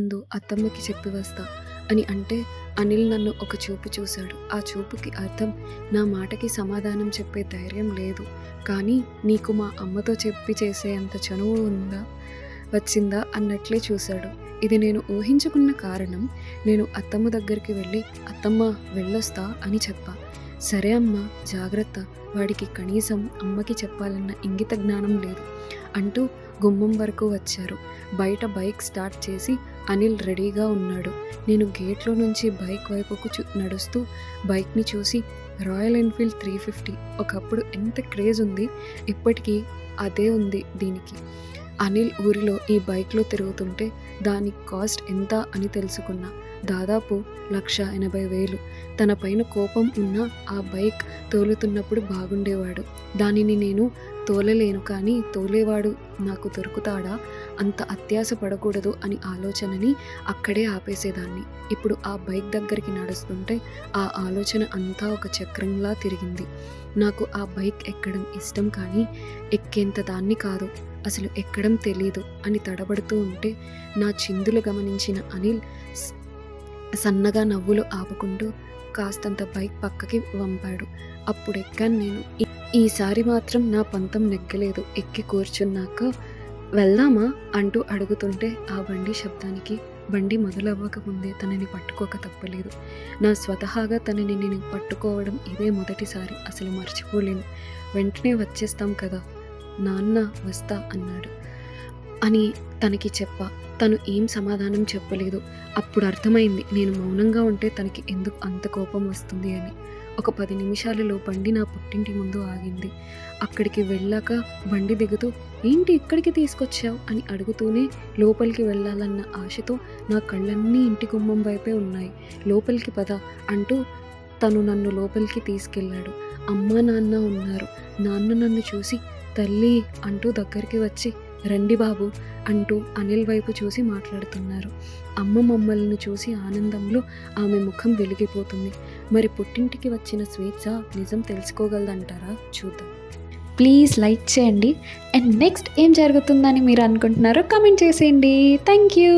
ముందు అత్తమ్మకి చెప్పి వస్తా అని అంటే అనిల్ నన్ను ఒక చూపు చూశాడు. ఆ చూపుకి అర్థం నా మాటకి సమాధానం చెప్పే ధైర్యం లేదు, కానీ నీకు మా అమ్మతో చెప్పి చేసే అంత చనువు వచ్చిందా అన్నట్లే చూశాడు. ఇది నేను ఊహించుకున్న కారణం. నేను అత్తమ్మ దగ్గరికి వెళ్ళి అత్తమ్మ వెళ్ళొస్తా అని చెప్పా. సరే అమ్మా, జాగ్రత్త, వాడికి కనీసం అమ్మకి చెప్పాలన్న ఇంగిత జ్ఞానం లేదు అంటూ గుమ్మం వరకు వచ్చారు. బయట బైక్ స్టార్ట్ చేసి అనిల్ రెడీగా ఉన్నాడు. నేను గేట్లో నుంచి బైక్ వైపుకు నడుస్తూ బైక్ని చూసి రాయల్ ఎన్ఫీల్డ్ 350 ఒకప్పుడు ఎంత క్రేజ్ ఉంది, ఇప్పటికీ అదే ఉంది దీనికి. అనిల్ ఊరిలో ఈ బైక్లో తిరుగుతుంటే దాని కాస్ట్ ఎంత అని తెలుసుకున్నా. దాదాపు 1,80,000. తన పైన కోపం ఉన్న ఆ బైక్ తోలుతున్నప్పుడు బాగుండేవాడు. దానిని నేను తోలలేను, కానీ తోలేవాడు నాకు దొరుకుతాడా? అంత అత్యాశ పడకూడదు అని ఆలోచనని అక్కడే ఆపేసేదాన్ని. ఇప్పుడు ఆ బైక్ దగ్గరికి నడుస్తుంటే ఆ ఆలోచన అంతా ఒక చక్రంలా తిరిగింది. నాకు ఆ బైక్ ఎక్కడం ఇష్టం, కానీ ఎక్కేంత దాన్ని కాదు, అసలు ఎక్కడం తెలీదు అని తడబడుతూ ఉంటే నా చిందులు గమనించిన అనిల్ సన్నగా నవ్వులు ఆపుకుంటూ కాస్తంత బైక్ పక్కకి వంపాడు. అప్పుడు ఎక్కాను నేను. ఈసారి మాత్రం నా పంతం నెగ్గలేదు. ఎక్కి కూర్చున్నాక వెళ్దామా అంటూ అడుగుతుంటే ఆ బండి శబ్దానికి బండి మొదలవ్వక ముందే తనని పట్టుకోక తప్పలేదు. నా స్వతహాగా తనని నేను పట్టుకోవడం ఇదే మొదటిసారి. అసలు మర్చిపోలేను. వెంటనే వచ్చేస్తాం కదా నాన్న, వస్తా అన్నాడు అని తనకి చెప్పా. తను ఏం సమాధానం చెప్పలేదు. అప్పుడు అర్థమైంది నేను మౌనంగా ఉంటే తనకి ఎందుకు అంత కోపం వస్తుంది అని. ఒక 10 నిమిషాలలో బండి నా పుట్టింటి ముందు ఆగింది. అక్కడికి వెళ్ళాక బండి దిగుతూ ఏంటి ఇక్కడికి తీసుకొచ్చావు అని అడుగుతూనే లోపలికి వెళ్ళాలన్న ఆశతో నా కళ్ళన్నీ ఇంటి గుమ్మం వైపే ఉన్నాయి. లోపలికి పద అంటూ తను నన్ను లోపలికి తీసుకెళ్ళాడు. అమ్మ నాన్న ఉన్నారు. నాన్న నన్ను చూసి తల్లి అంటూ దగ్గరికి వచ్చి రండి బాబు అంటూ అనిల్ వైపు చూసి మాట్లాడుతున్నారు. అమ్మ మమ్మల్ని చూసి ఆనందంలో ఆమె ముఖం వెలిగిపోతుంది. మరి పుట్టింటికి వచ్చిన స్వేచ్ఛ నిజం తెలుసుకోగలదంటారా? చూద్దాం. ప్లీజ్ లైక్ చేయండి. అండ్ నెక్స్ట్ ఏం జరుగుతుందని మీరు అనుకుంటున్నారో కామెంట్ చేసేయండి. Thank you.